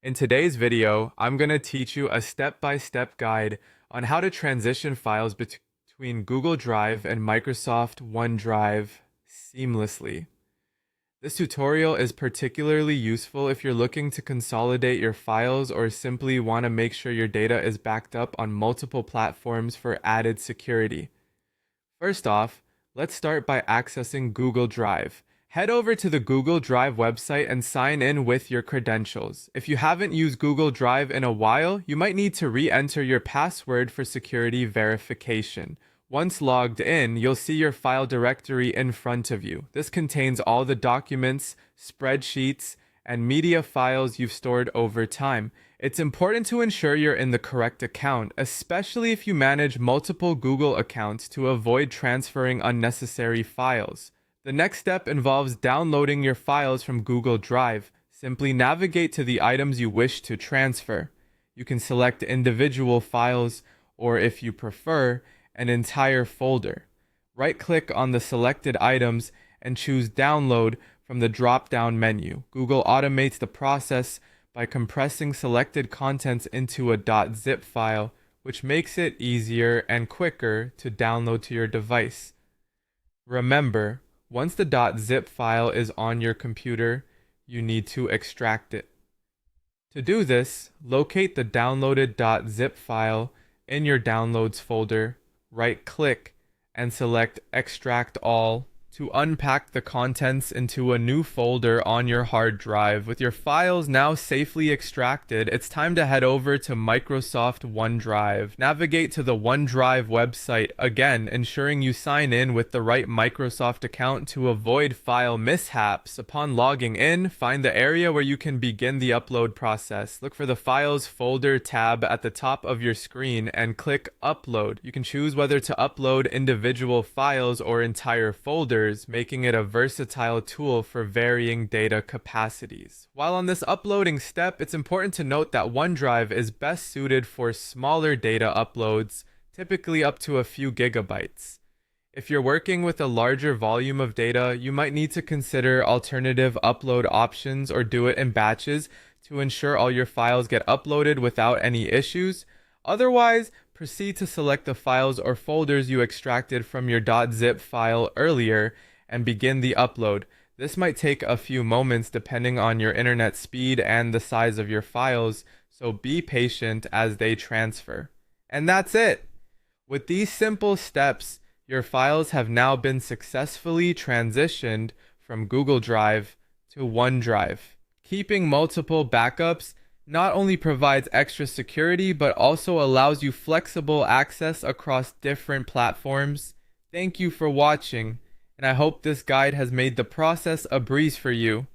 In today's video, I'm going to teach you a step-by-step guide on how to transition files between Google Drive and Microsoft OneDrive seamlessly. This tutorial is particularly useful if you're looking to consolidate your files or simply want to make sure your data is backed up on multiple platforms for added security. First off, let's start by accessing Google Drive. Head over to the Google Drive website and sign in with your credentials. If you haven't used Google Drive in a while, you might need to re-enter your password for security verification. Once logged in, you'll see your file directory in front of you. This contains all the documents, spreadsheets, and media files you've stored over time. It's important to ensure you're in the correct account, especially if you manage multiple Google accounts, to avoid transferring unnecessary files. The next step involves downloading your files from Google Drive. Simply navigate to the items you wish to transfer. You can select individual files, or if you prefer, an entire folder. Right-click on the selected items and choose Download from the drop-down menu. Google automates the process by compressing selected contents into a .zip file, which makes it easier and quicker to download to your device. Remember, once the .zip file is on your computer, you need to extract it. To do this, locate the downloaded .zip file in your Downloads folder, right-click, and select Extract All to unpack the contents into a new folder on your hard drive. With your files now safely extracted, it's time to head over to Microsoft OneDrive. Navigate to the OneDrive website, again ensuring you sign in with the right Microsoft account to avoid file mishaps. Upon logging in, find the area where you can begin the upload process. Look for the Files folder tab at the top of your screen and click Upload. You can choose whether to upload individual files or entire folders, making it a versatile tool for varying data capacities. While on this uploading step, it's important to note that OneDrive is best suited for smaller data uploads, typically up to a few gigabytes. If you're working with a larger volume of data, you might need to consider alternative upload options or do it in batches to ensure all your files get uploaded without any issues. Otherwise, proceed to select the files or folders you extracted from your .zip file earlier and begin the upload. This might take a few moments depending on your internet speed and the size of your files, so be patient as they transfer. And that's it! With these simple steps, your files have now been successfully transitioned from Google Drive to OneDrive. Keeping multiple backups not only provides extra security, but also allows you flexible access across different platforms. Thank you for watching, and I hope this guide has made the process a breeze for you.